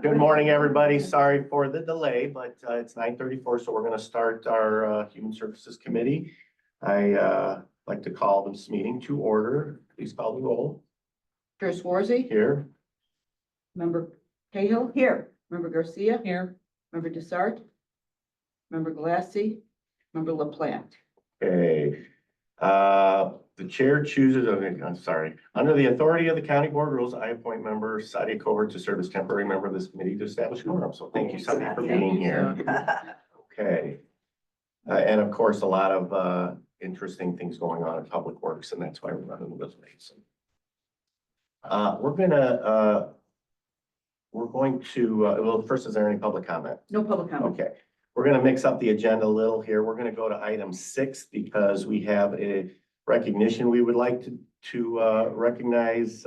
Good morning, everybody. Sorry for the delay, but it's 9:34, so we're going to start our Human Services Committee. I like to call this meeting to order. Please call the roll. Chair Swarzy? Here. Member Cahill? Here. Member Garcia? Here. Member Desart? Member Galassi? Member LaPlante? Okay. The chair chooses, okay, I'm sorry. Under the authority of the county board rules, I appoint member Sadia Covert to serve as temporary member of this committee to establish quorum. So thank you, Sadia, for being here. Okay. And of course, a lot of interesting things going on in public works, and that's why we're running this late. So we're going to, well, first, is there any public comment? No public comment. Okay. We're going to mix up the agenda a little here. We're going to go to item 6 because we have a recognition. We would like to recognize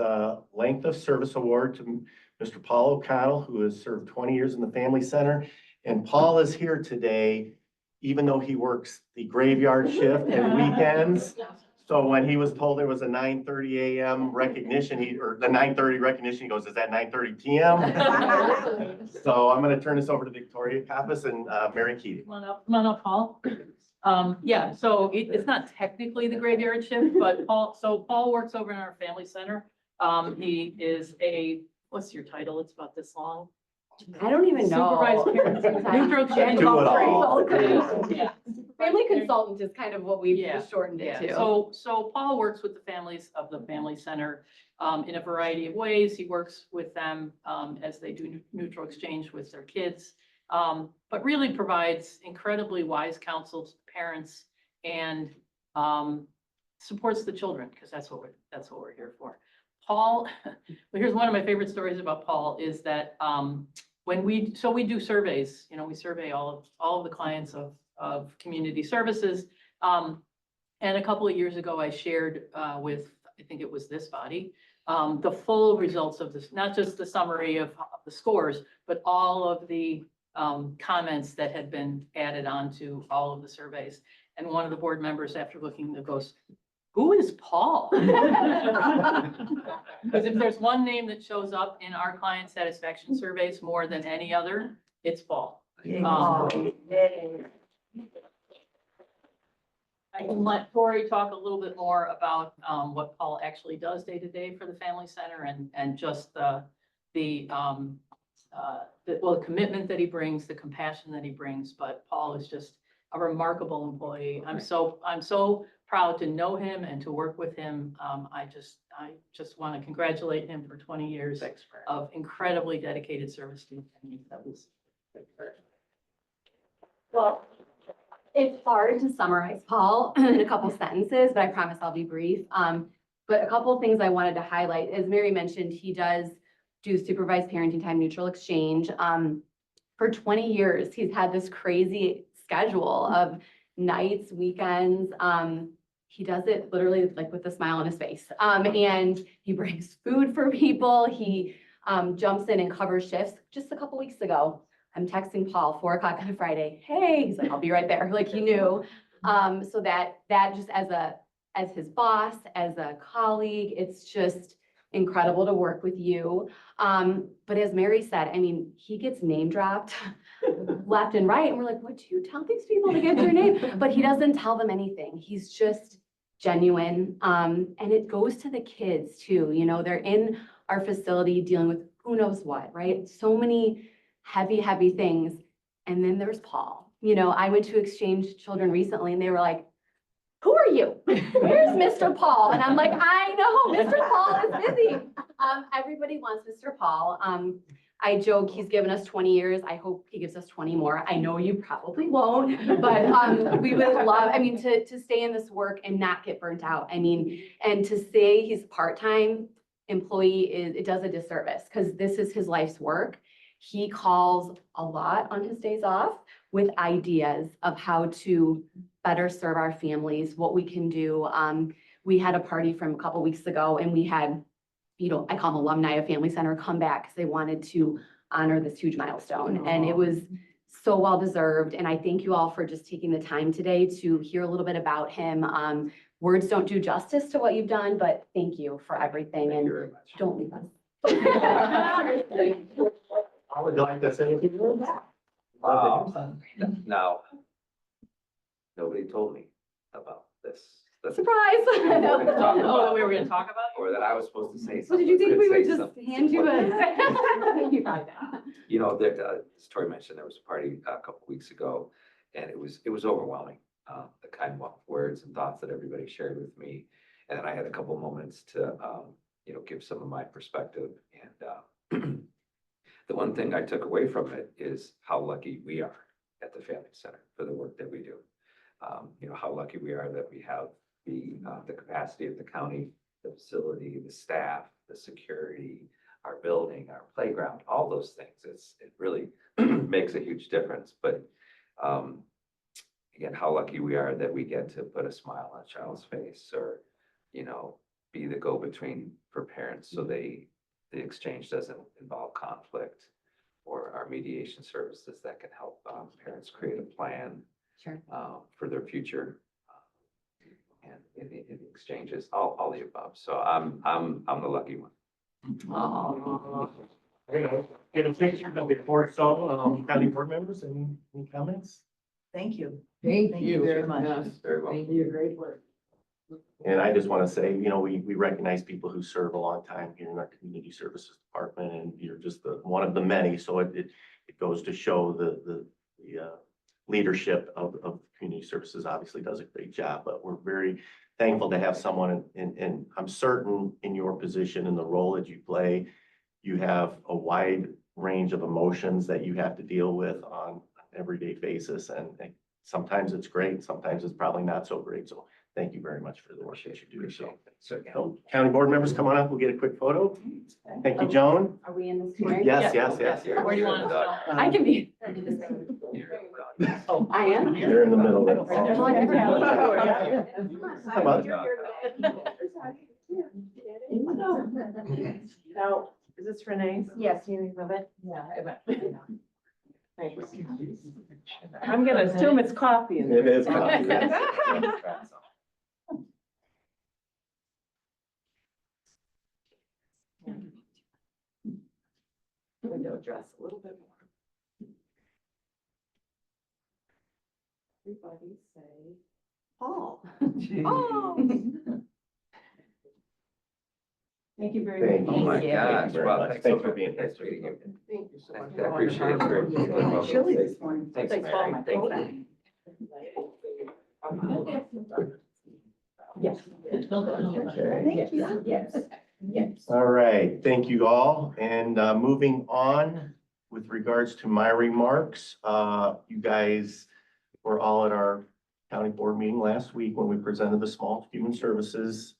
length of service award to Mr. Paul O'Connell, who has served 20 years in the Family Center. And Paul is here today, even though he works the graveyard shift and weekends. So when he was told there was a 9:30 a.m. recognition, or the 9:30 recognition, he goes, "Is that 9:30 p.m.?" So I'm going to turn this over to Victoria Pappas and Mary Keating. Come on up, Paul. Yeah, so it's not technically the graveyard shift, but Paul works over in our Family Center. He is what's your title? It's about this long. I don't even know. Supervised parents. Neutral change. Do it all. Yeah. Family consultant is kind of what we've just shortened it to. So Paul works with the families of the Family Center in a variety of ways. He works with them as they do neutral exchange with their kids, but really provides incredibly wise counsel to parents and supports the children, because that's what we're here for. Paul, well, here's one of my favorite stories about Paul is that when we do surveys, we survey all of the clients of community services. And a couple of years ago, I shared with, I think it was this body, the full results of this, not just the summary of the scores, but all of the comments that had been added on to all of the surveys. And one of the board members, after looking, goes, "Who is Paul?" Because if there's one name that shows up in our client satisfaction surveys more than any other, it's Paul. I can let Tori talk a little bit more about what Paul actually does day to day for the Family Center and just the commitment that he brings, the compassion that he brings. But Paul is just a remarkable employee. I'm so proud to know him and to work with him. I just want to congratulate him for 20 years of incredibly dedicated service to the family. That was Well, it's hard to summarize Paul in a couple sentences, but I promise I'll be brief. But a couple of things I wanted to highlight, as Mary mentioned, he does do supervised parenting time neutral exchange. For 20 years, he's had this crazy schedule of nights, weekends. He does it literally like with a smile on his face. And he brings food for people. He jumps in and covers shifts. Just a couple weeks ago, I'm texting Paul 4 o'clock on a Friday. "Hey," he's like, "I'll be right there." Like he knew. So that just as his boss, as a colleague, it's just incredible to work with you. But as Mary said, I mean, he gets name dropped left and right. And we're like, "What do you tell these people to get your name?" But he doesn't tell them anything. He's just genuine. And it goes to the kids too. They're in our facility dealing with who knows what, right? So many heavy things. And then there's Paul. I went to exchange children recently and they were like, "Who are you? Where's Mr. Paul?" And I'm like, "I know, Mr. Paul is busy." Everybody wants Mr. Paul. I joke he's given us 20 years. I hope he gives us 20 more. I know you probably won't, but we would love, to stay in this work and not get burnt out. And to say he's a part-time employee it does a disservice because this is his life's work. He calls a lot on his days off with ideas of how to better serve our families, what we can do. We had a party from a couple weeks ago and we had, I call them alumni of Family Center, come back because they wanted to honor this huge milestone. And it was so well deserved. And I thank you all for just taking the time today to hear a little bit about him. Words don't do justice to what you've done, but thank you for everything. And don't leave us. All you like to say a few words? Now, nobody told me about this. Surprise. Oh, that we were gonna talk about you? Or that I was supposed to say What something. did you think could we would say just something. hand you a? You probably don't. You know, there, as Tori mentioned, there was a party a couple weeks ago, and it was overwhelming. The kind of words and thoughts that everybody shared with me. And then I had a couple moments to, give some of my perspective. And the one thing I took away from it is how lucky we are at the Family Center for the work that we do. How lucky we are that we have the capacity of the county, the facility, the staff, the security, our building, our playground, all those things. It really makes a huge difference. But again, how lucky we are that we get to put a smile on a child's face, or, be the go-between for parents so the exchange doesn't involve conflict, or our mediation services that can help parents create a plan Sure. for their future. And in the exchanges, all the above. So I'm the lucky one. Get a picture of before, so, county board members, any comments? Thank you. Thank you very much. Very well. Thank you, great work. And I just want to say, we recognize people who serve a long time here in our community services department, and you're just one of the many. So it goes to show the leadership of community services obviously does a great job, but we're very thankful to have someone, and I'm certain in your position and the role that you play, you have a wide range of emotions that you have to deal with on an everyday basis. And sometimes it's great, sometimes it's probably not so great. So thank you very much for the work that you do. So county board members, come on up, we'll get a quick photo. Thank you, Joan. Are we in this corner? Yes, Yeah. yes. Where do you want to I can be. Oh, I am. You're in the middle. Come on. Now, is this Renee? Yes, you love it. Yeah. Thanks. I'm gonna assume it's coffee. in there. It is coffee, yes. Window dress a little bit more. Everybody say Paul. Oh. Thank you very Thank much. Oh my Thank you gosh. very Wow, much. thanks Thanks so for being here. Nice meeting you. Thank you so much. I appreciate it. Very appreciative. Chilly this morning. Thanks, Thanks, Mary. Paul. Thank you. Yes. Okay. you. Yes. Yes. All right, thank you all. And moving on with regards to my remarks, you guys were all at our county board meeting last week when we presented the Small Human Services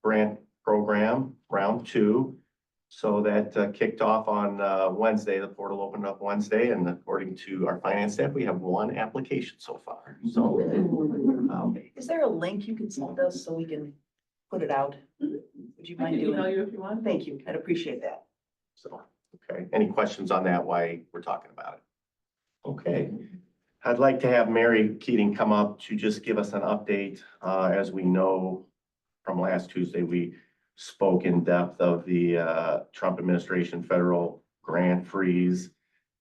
grant program, round 2. So that kicked off on Wednesday. The portal opened up Wednesday, and according to our finance staff, we have 1 application so far. So Is there a link you can send us so we can put it out? Would you I mind can email doing? you if you want. Thank you. I'd appreciate that. okay, any questions on that, why we're talking about it? Okay, I'd like to have Mary Keating come up to just give us an update. As we know from last Tuesday, we spoke in depth of the Trump administration federal grant freeze.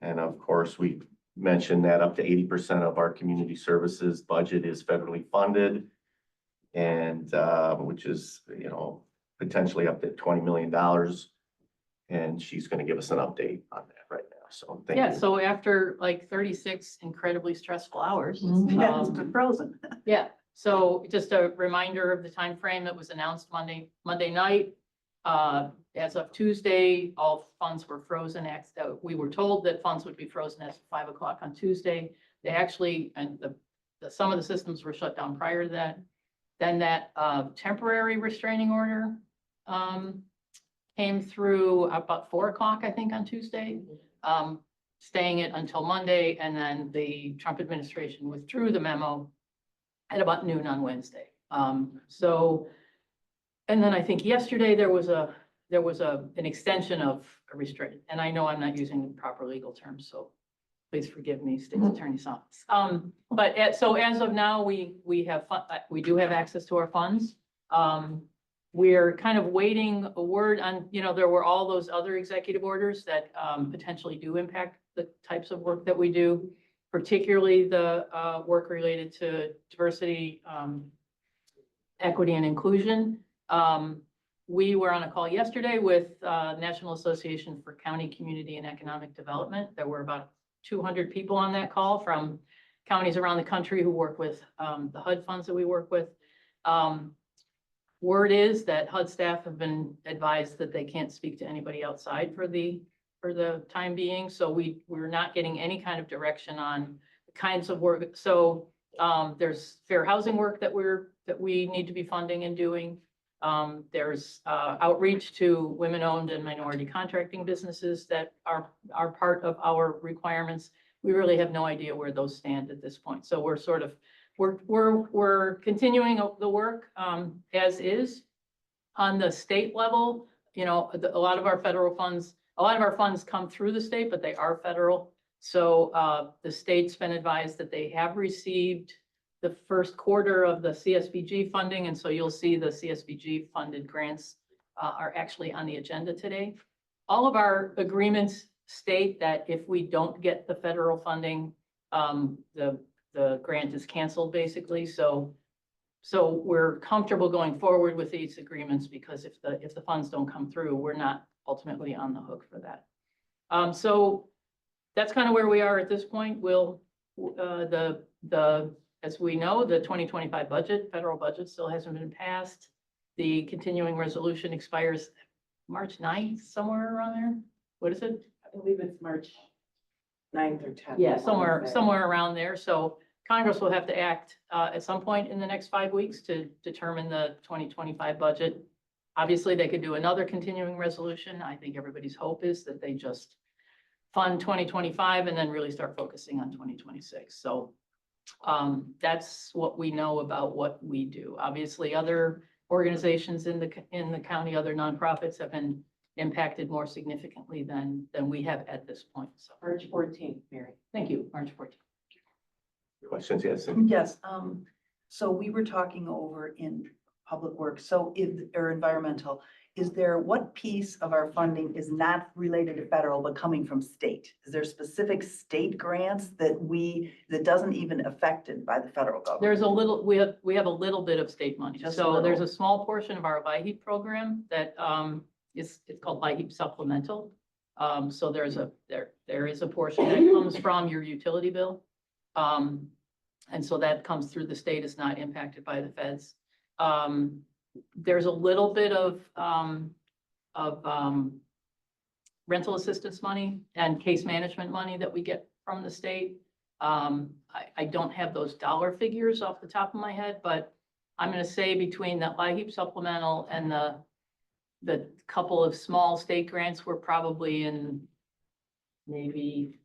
And of course, we mentioned that up to 80% of our community services budget is federally funded. And which is, potentially up to $20 million. And she's going to give us an update on that right now. So thank you. Yeah, so after like 36 incredibly stressful hours. Yeah, it's um, been frozen. Yeah, so just a reminder of the time frame that was announced Monday night. As of Tuesday, all funds were frozen. We were told that funds would be frozen as of 5 o'clock on Tuesday. They actually, and some of the systems were shut down prior to that. Then that temporary restraining order came through about 4 o'clock, I think, on Tuesday, staying it until Monday, and then the Trump administration withdrew the memo at about noon on Wednesday. And then I think yesterday there was an extension of a restraint, and I know I'm not using the proper legal terms, so please forgive me, State's Attorney's Office. So as of now, we do have access to our funds. we're kind of waiting a word on, there were all those other executive orders that potentially do impact the types of work that we do, particularly the work related to diversity, equity and inclusion. We were on a call yesterday with National Association for County, Community and Economic Development. There were about 200 people on that call from counties around the country who work with the HUD funds that we work with. Word is that HUD staff have been advised that they can't speak to anybody outside for the time being. So we're not getting any kind of direction on the kinds of work. So there's fair housing work that we need to be funding and doing. There's outreach to women-owned and minority contracting businesses that are part of our requirements. We really have no idea where those stand at this point. So we're sort of, we're continuing the work as is. On the state level, a lot of our federal funds, a lot of our funds come through the state, but they are federal. So the state's been advised that they have received the first quarter of the CSBG funding. And so you'll see the CSBG funded grants are actually on the agenda today. All of our agreements state that if we don't get the federal funding, the grant is canceled basically. So we're comfortable going forward with these agreements because if the funds don't come through, we're not ultimately on the hook for that. So that's kind of where we are at this point. As we know, the 2025 federal budget still hasn't been passed. The continuing resolution expires March 9th, somewhere around there. What is it? I believe it's March 9th or 10th. Yeah, somewhere around there. So Congress will have to act at some point in the next 5 weeks to determine the 2025 budget. Obviously, they could do another continuing resolution. I think everybody's hope is that they just fund 2025 and then really start focusing on 2026. So that's what we know about what we do. Obviously, other organizations in the county, other nonprofits have been impacted more significantly than we have at this point. So March 14th, Mary. thank you, March 14th. Questions, yes? Yes, so we were talking over in Public Works, or environmental, what piece of our funding is not related to federal, but coming from state? Is there specific state grants that doesn't even affected by the federal government? There's a little, we have a little bit of state money. Just a So there's little. a small portion of our LIHEAP program that it's called LIHEAP supplemental. So there is a portion that comes from your utility bill. And so that comes through the state, is not impacted by the feds. There's a little bit of rental assistance money and case management money that we get from the state. I don't have those dollar figures off the top of my head, but I'm going to say between the LIHEAP supplemental and the couple of small state grants, we're probably in maybe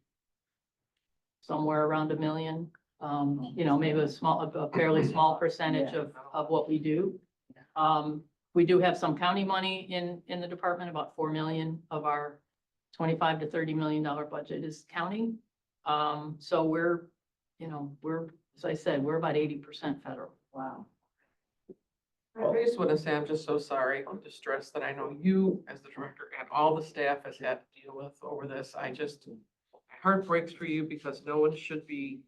somewhere around $1 million. Maybe a fairly small percentage of what we do. We do have some county money in the department. About 4 million of our $25 to $30 million budget is county. So we're, as I said, we're about 80% federal. Wow. I just want to say, I'm just so sorry, I'm distressed that I know you as the director and all the staff has had to deal with over this. My heart breaks for you because no one should be,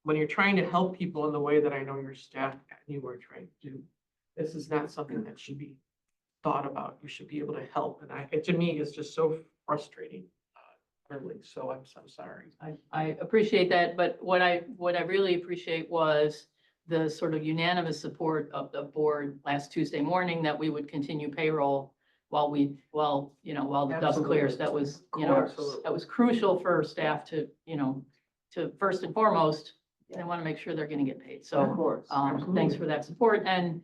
when you're trying to help people in the way that I know your staff and you are trying to do, this is not something that should be thought about. You should be able to help. And it to me is just so frustrating, really. So I'm so sorry. I appreciate that, but what I really appreciate was the sort of unanimous support of the board last Tuesday morning that we would continue payroll while the dust clears. That was, Absolutely. that was crucial for staff to first and foremost, they want to make sure they're going to get paid. So Of course. thanks for that support. And,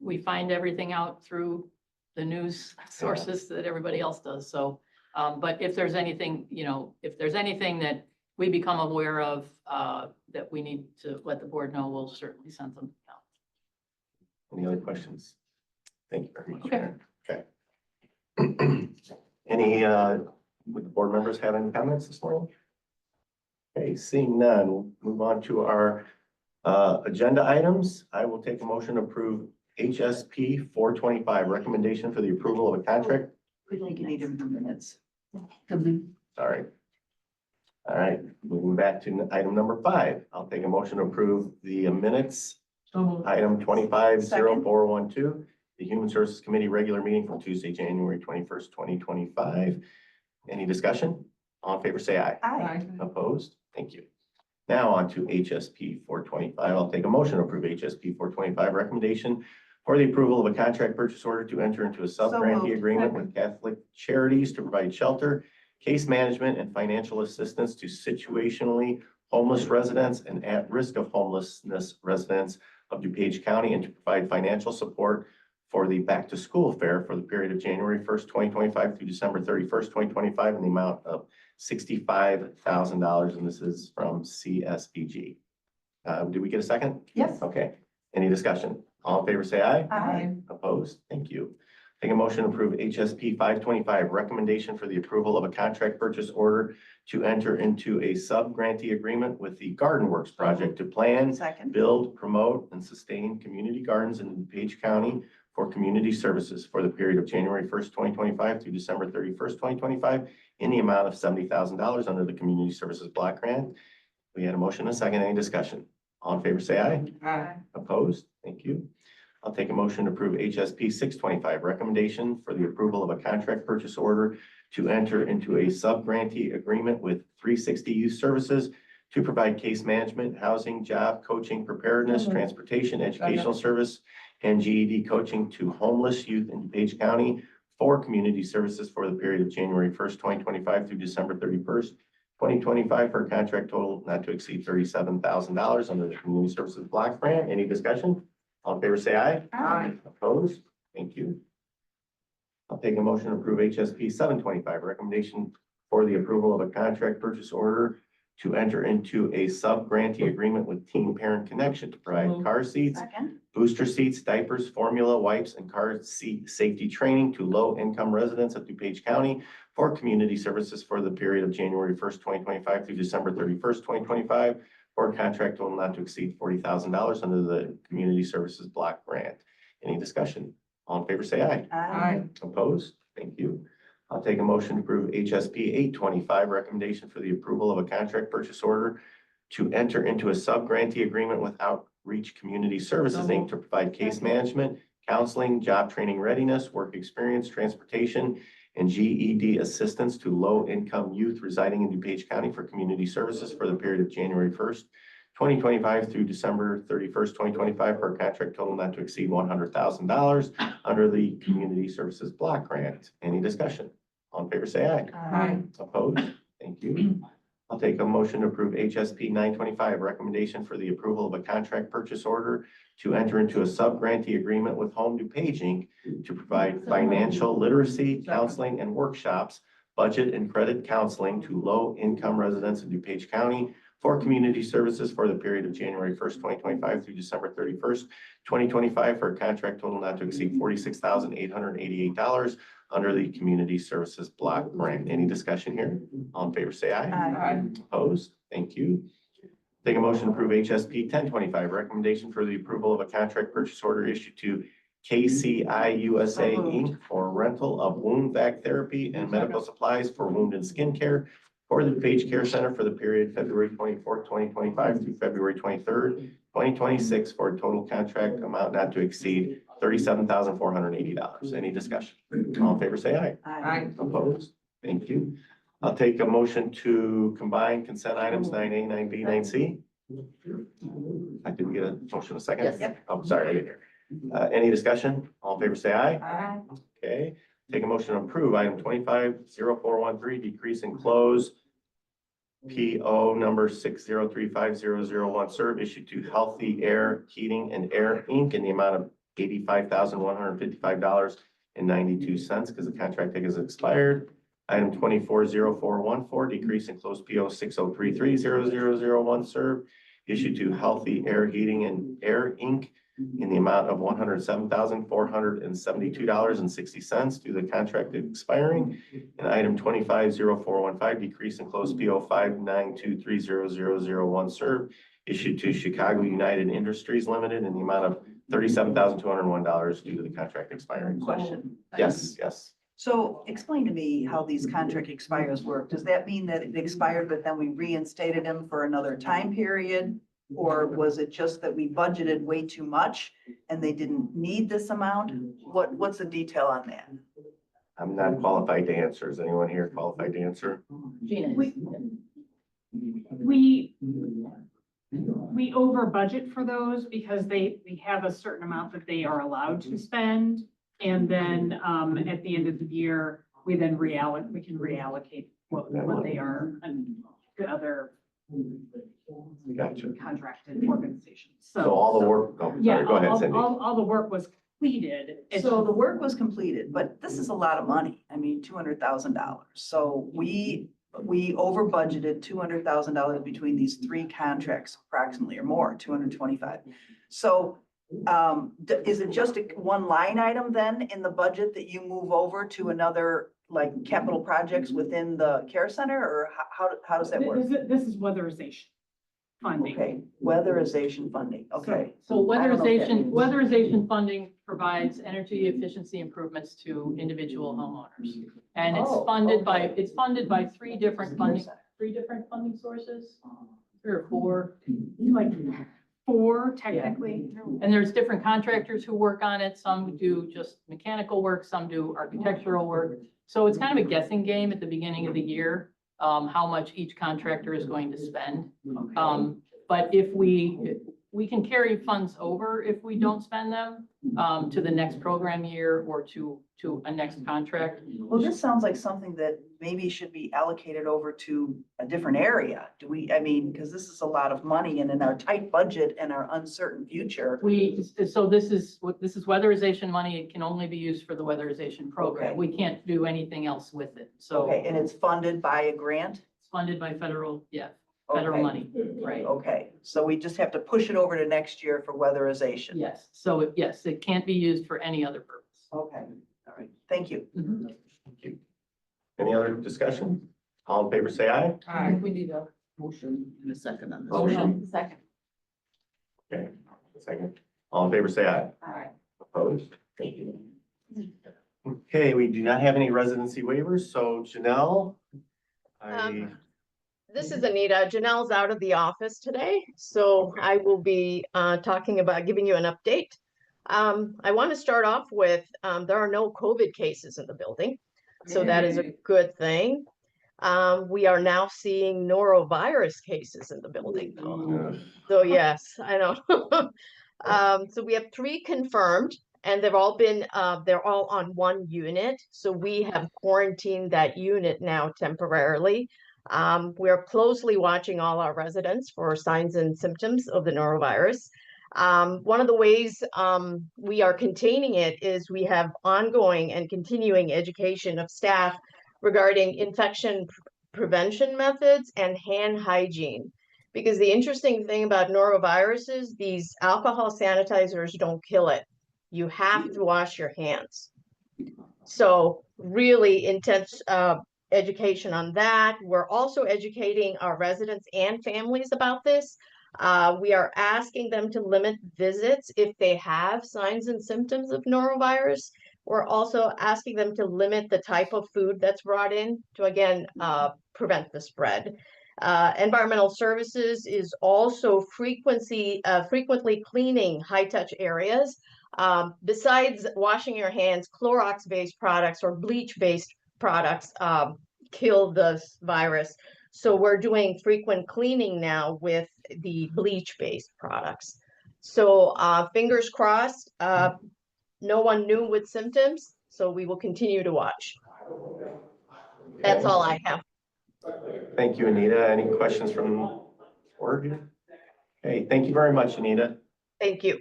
we find everything out through the news sources that everybody else does. So, but if there's anything, that we become aware of, that we need to let the board know, we'll certainly send them out. Any other questions? Thank you very much. Okay. Okay. Any, would the board members have any comments this morning? Okay, seeing none, we'll move on to our agenda items. I will take a motion to approve HSP 425, recommendation for the approval of a contract. We think you need them for minutes. Sorry. All right, moving back to item number 5. I'll take a motion to approve the minutes. Item 250412, the Human Services Committee regular meeting from Tuesday, January 21st, 2025. Any discussion? All in favor, say aye. Aye. Opposed? Thank you. Now on to HSP 425. I'll take a motion to approve HSP 425 recommendation for the approval of a contract purchase order to enter into a sub-grantee moved. agreement with Catholic Charities to provide shelter, case management, and financial assistance to situationally homeless residents and at risk of homelessness residents of DuPage County, and to provide financial support for the back to school fair for the period of January 1st, 2025 through December 31st, 2025 in the amount of $65,000. And this is from CSBG. Did we get a second? Yes. Okay. Any discussion? All in favor, say aye. Aye. Opposed? Thank you. Take a motion to approve HSP 525, recommendation for the approval of a contract purchase order to enter into a sub-grantee agreement with the Garden Works project to plan, Second. build, promote, and sustain community gardens in DuPage County for community services for the period of January 1st, 2025 through December 31st, 2025 in the amount of $70,000 under the Community Services Block Grant. We had a motion and a second. Any discussion? All in favor, say aye. Aye. Opposed? Thank you. I'll take a motion to approve HSP 625, recommendation for the approval of a contract purchase order to enter into a sub-grantee agreement with 360 Youth Services to provide case management, housing, job, coaching, preparedness, transportation, educational service, and GED coaching to homeless youth in DuPage County for community services for the period of January 1st, 2025 through December 31st, 2025 for a contract total not to exceed $37,000 under the Community Services Block Grant. Any discussion? All in favor, say aye. Aye. Opposed? Thank you. I'll take a motion to approve HSP 725, recommendation for the approval of a contract purchase order to enter into a sub-grantee agreement with Teen Parent Connection to provide car seats, Second. booster seats, diapers, formula, wipes, and car seat safety training to low-income residents of DuPage County for community services for the period of January 1st, 2025 through December 31st, 2025 for a contract total not to exceed $40,000 under the Community Services Block Grant. Any discussion? All in favor, say aye. Aye. Opposed? Thank you. I'll take a motion to approve HSP 825, recommendation for the approval of a contract purchase order to enter into a sub-grantee agreement with Outreach Community Services, Inc. to provide case management, counseling, job training readiness, work experience, transportation, and GED assistance to low-income youth residing in DuPage County for community services for the period of January 1st, 2025 through December 31st, 2025 for a contract total not to exceed $100,000 under the Community Services Block Grant. Any discussion? All in favor, say aye. Aye. Opposed? Thank you. I'll take a motion to approve HSP 925, recommendation for the approval of a contract purchase order to enter into a sub-grantee agreement with Home DuPage, Inc. to provide financial literacy, counseling, and workshops, budget and credit counseling to low-income residents in DuPage County for community services for the period of January 1st, 2025 through December 31st, 2025 for a contract total not to exceed $46,888 under the Community Services Block Grant. Any discussion here? All in favor, say aye. Aye. Opposed? Thank you. Take a motion to approve HSP 1025, recommendation for the approval of a contract purchase order issued to KCI USA Inc. for rental of wound vac therapy and medical supplies for wound and skin care for the DuPage Care Center for the period February 24th, 2025 through February 23rd, 2026 for a total contract amount not to exceed $37,480. Any discussion? All in favor, say aye. Aye. Opposed? Thank you. I'll take a motion to combine consent items 9A, 9B, 9C. I didn't get a motion a second. Yes. Yep. Oh, sorry, I didn't hear. Any discussion? All in favor, say aye. Aye. Okay. Take a motion to approve item 250413, decrease and close PO number 6035001, serve issued to Healthy Air Heating and Air Inc. in the amount of $85,155.92 because the contract has expired. Item 240414, decrease and close PO 6033001, serve issued to Healthy Air Heating and Air Inc. in the amount of $107,472.60 due to the contract expiring. And item 250415, decrease and close PO 5923001, serve issued to Chicago United Industries Limited in the amount of $37,201 due to the contract expiring. Question. Yes, yes. So explain to me how these contract expires work. Does that mean that it expired, but then we reinstated them for another time period? Or was it just that we budgeted way too much and they didn't need this amount? What's the detail on that? I'm not qualified to answer. Is anyone here qualified to answer? Gina. We over budget for those because we have a certain amount that they are allowed to spend. And then, at the end of the year, we can reallocate what they are and the other Gotcha. contracted organizations. So all the work, oh, Yeah, sorry, go ahead, Cindy. all the work was completed. It's So the work was completed, but this is a lot of money. I mean, $200,000. So we over budgeted $200,000 between these three contracts approximately or more, 225. So is it just one line item then in the budget that you move over to another like capital projects within the care center or how does that work? This is weatherization funding. Okay, weatherization funding, okay. So I don't know if that means- weatherization funding provides energy efficiency improvements to individual homeowners. And it's Oh, funded by, okay. it's funded by three different funding sources, three or four. Like 4 technically. And there's different contractors who work on it. Some do just mechanical work, some do architectural work. So it's kind of a guessing game at the beginning of the year, how much each contractor is going to spend. But if we can carry funds over if we don't spend them, to the next program year or to a next contract. Well, this sounds like something that maybe should be allocated over to a different area. Because this is a lot of money and in our tight budget and our uncertain future. So this is weatherization money. It can only be used for the weatherization program. Okay. We can't do anything else with it. So Okay, and it's funded by a grant? it's funded by federal Okay. money, right? Okay, so we just have to push it over to next year for weatherization? Yes, so yes, it can't be used for any other purpose. Okay, all right, thank you. Mhm. Thank you. Any other discussion? All in favor, say aye. I think we need a motion In a second on this. Motion. second. Okay, a second. All in favor, say aye. All right. Opposed? Thank you. Okay, we do not have any residency waivers, so Janelle. This is Anita. Janelle's out of the office today, so I will be talking about giving you an update. I want to start off with, there are no COVID cases in the building, so that is a good thing. We are now seeing norovirus cases in the building though. So yes, I know. So we have 3 confirmed and they're all on one unit. So we have quarantined that unit now temporarily. We are closely watching all our residents for signs and symptoms of the norovirus. One of the ways we are containing it is we have ongoing and continuing education of staff regarding infection prevention methods and hand hygiene. Because the interesting thing about noroviruses, these alcohol sanitizers don't kill it. You have to wash your hands. So really intense education on that. We're also educating our residents and families about this. We are asking them to limit visits if they have signs and symptoms of norovirus. We're also asking them to limit the type of food that's brought in to, again, prevent the spread. Environmental services is also frequently cleaning high-touch areas. Besides washing your hands, Clorox-based products or bleach-based products kill the virus. So we're doing frequent cleaning now with the bleach-based products. So fingers crossed, no one new with symptoms, so we will continue to watch. That's all I have. Thank you, Anita. Any questions from Oregon? Okay, thank you very much, Anita. Thank you.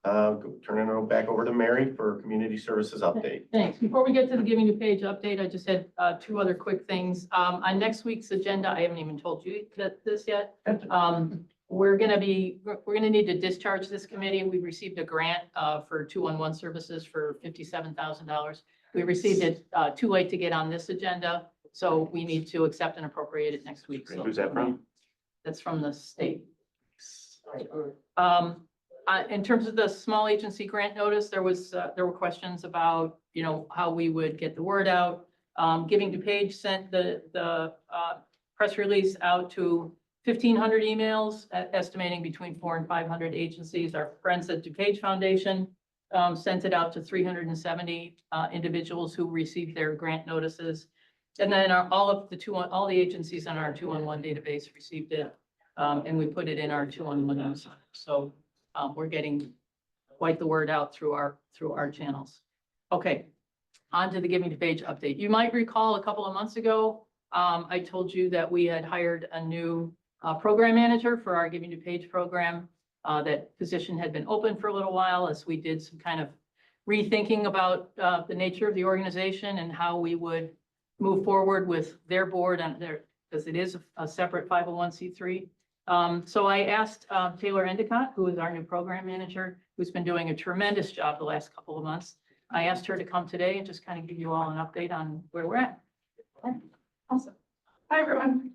Turning it back over to Mary for community services update. Thanks. Before we get to the Giving DuPage update, I just had 2 other quick things. On next week's agenda, I haven't even told you this yet. We're gonna need to discharge this committee. We received a grant for 211 services for $57,000. We received it too late to get on this agenda, so we need to accept and appropriate it next week. So Who's that from? that's from the state. In terms of the small agency grant notice, there were questions about, how we would get the word out. Giving DuPage sent the press release out to 1,500 emails, estimating between 400 and 500 agencies. Our friends at DuPage Foundation sent it out to 370 individuals who received their grant notices. And then all the agencies on our 211 database received it, and we put it in our 211 newsletter. So we're getting quite the word out through our channels. Okay, on to the Giving DuPage update. You might recall a couple of months ago, I told you that we had hired a new program manager for our Giving DuPage program. That position had been open for a little while as we did some kind of rethinking about the nature of the organization and how we would move forward with their board and because it is a separate 501c3. So I asked Taylor Endicott, who is our new program manager, who's been doing a tremendous job the last couple of months. I asked her to come today and just kind of give you all an update on where we're at. Awesome. Hi, everyone.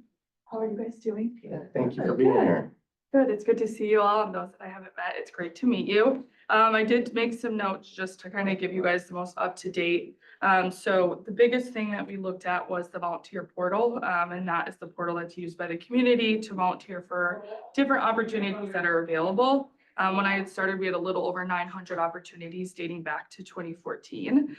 How are you guys doing? Thank you for being here. Good. It's good to see you all, and those that I haven't met, it's great to meet you. I did make some notes just to kind of give you guys the most up to date. So the biggest thing that we looked at was the volunteer portal, and that is the portal that's used by the community to volunteer for different opportunities that are available. When I had started, we had a little over 900 opportunities dating back to 2014.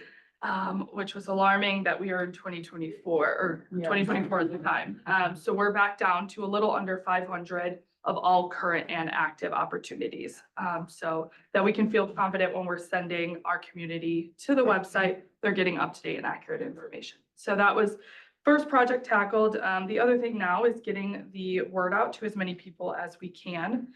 Which was alarming that we are in 2024 or 2024 at the time. So we're back down to a little under 500 of all current and active opportunities. So that we can feel confident when we're sending our community to the website, they're getting up-to-date and accurate information. So that was first project tackled. The other thing now is getting the word out to as many people as we can.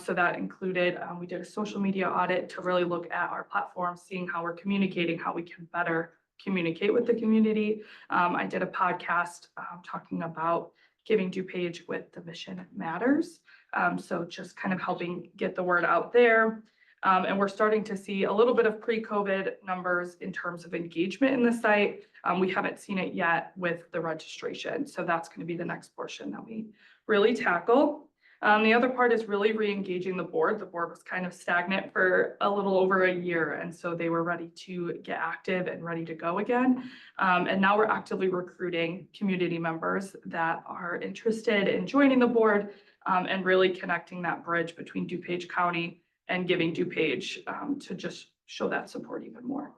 So that included, we did a social media audit to really look at our platform, seeing how we're communicating, how we can better communicate with the community. I did a podcast talking about Giving DuPage with the mission matters. So just kind of helping get the word out there. And we're starting to see a little bit of pre-COVID numbers in terms of engagement in the site. We haven't seen it yet with the registration. So that's going to be the next portion that we really tackle. The other part is really re-engaging the board. The board was kind of stagnant for a little over a year. And so they were ready to get active and ready to go again. And now we're actively recruiting community members that are interested in joining the board and really connecting that bridge between DuPage County and Giving DuPage to just show that support even more.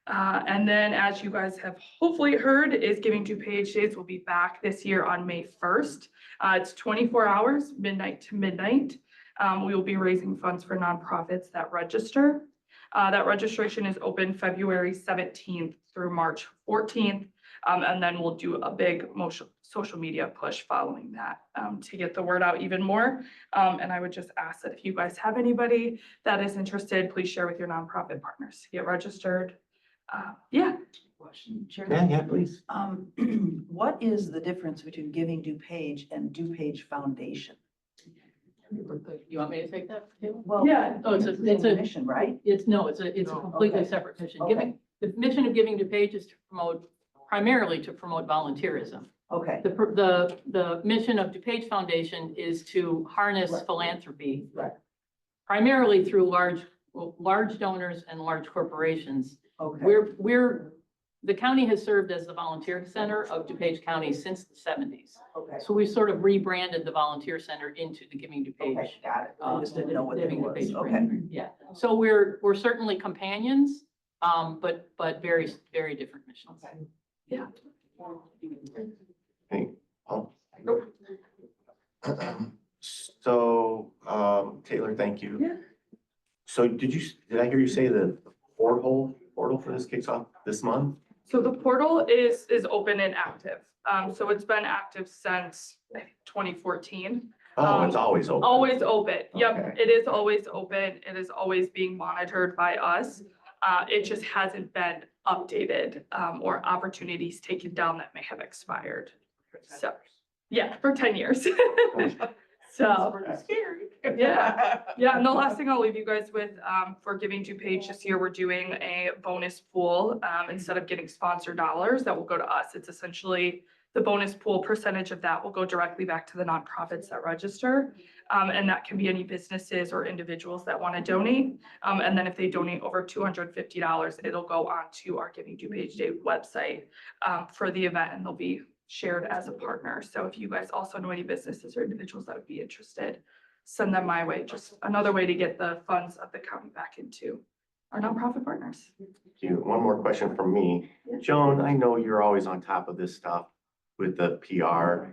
And then, as you guys have hopefully heard, is Giving DuPage Days will be back this year on May 1st. It's 24 hours, midnight to midnight. We will be raising funds for nonprofits that register. That registration is open February 17th through March 14th. And then we'll do a big social media push following that to get the word out even more. And I would just ask that if you guys have anybody that is interested, please share with your nonprofit partners to get registered. Yeah. Question, Chair. Yeah, please. What is the difference between Giving DuPage and DuPage Foundation? You want me to take that? Taylor? Well, Yeah. Oh, it's a mission, right? It's a completely Okay. separate mission. Okay. The mission of Giving DuPage is primarily to promote volunteerism. Okay, The mission of DuPage Foundation is to harness Right. philanthropy. Right. Primarily through large donors and large corporations. okay. The county has served as the volunteer center of DuPage County since the 70s. Okay, So we sort of rebranded the volunteer center into the Giving DuPage. okay, got it. I just didn't know what it Giving was. DuPage Okay. brand. Yeah, so we're certainly companions, but very, very different missions. Okay. Yeah. Hey, oh. So, Taylor, thank you. Yeah. So did I hear you say the portal for this kicks off this month? So the portal is open and active. So it's been active since 2014. Oh, it's always open. Always open. Yep, Okay. it is always open. It is always being monitored by us. It just hasn't been updated or opportunities taken down that may have expired. So, yeah, for 10 years. So, Scary. yeah. Yeah, and the last thing I'll leave you guys with, for Giving DuPage this year, we're doing a bonus pool. Instead of getting sponsor dollars that will go to us, it's essentially the bonus pool percentage of that will go directly back to the nonprofits that register. And that can be any businesses or individuals that want to donate. And then if they donate over $250, it'll go on to our Giving DuPage Day website for the event, and they'll be shared as a partner. So if you guys also know any businesses or individuals that would be interested, send them my way. Just another way to get the funds of the county back into our nonprofit partners. Thank you. One more question from me. Joan, I know you're always on top of this stuff with the PR.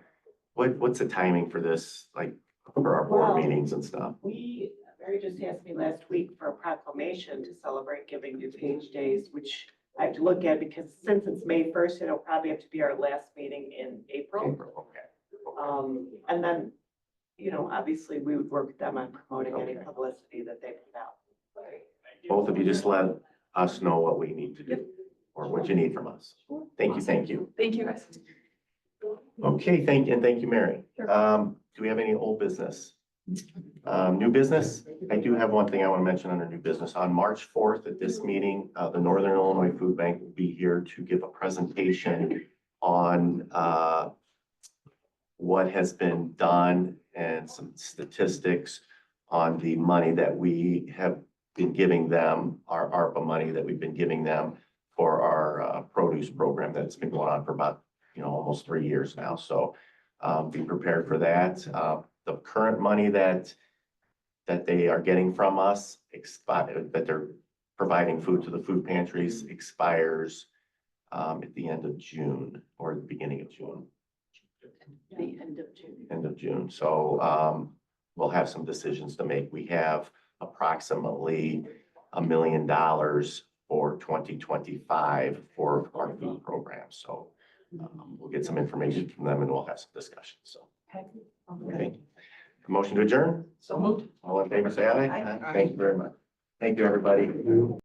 What's the timing for this, like, for our board Well, meetings and stuff? Mary just asked me last week for a proclamation to celebrate Giving DuPage Days, which I have to look at because since it's May 1st, it'll probably have to be our last meeting in April. Okay. And then, you know, obviously we would work with them on promoting any publicity that they put out. Both of you just let us know what we need to do or what you need from us. Thank you, thank you. Thank you guys. Okay, thank you, Mary. Do we have any old business? New business? I do have one thing I want to mention under new business. On March 4th at this meeting, the Northern Illinois Food Bank will be here to give a presentation on what has been done and some statistics on the money that we have been giving them, our ARPA money that we've been giving them for our produce program that's been going on for about, almost 3 years now. So be prepared for that. The current money that they are getting from us that they're providing food to the food pantries expires at the end of June or the beginning of June. The end of June. End of June. So we'll have some decisions to make. We have approximately $1 million for 2025 for our food program. So we'll get some information from them and we'll have some discussions. So, okay. Motion to adjourn? So moved. All in favor, say aye. Aye. Thank you very much. Thank you, everybody.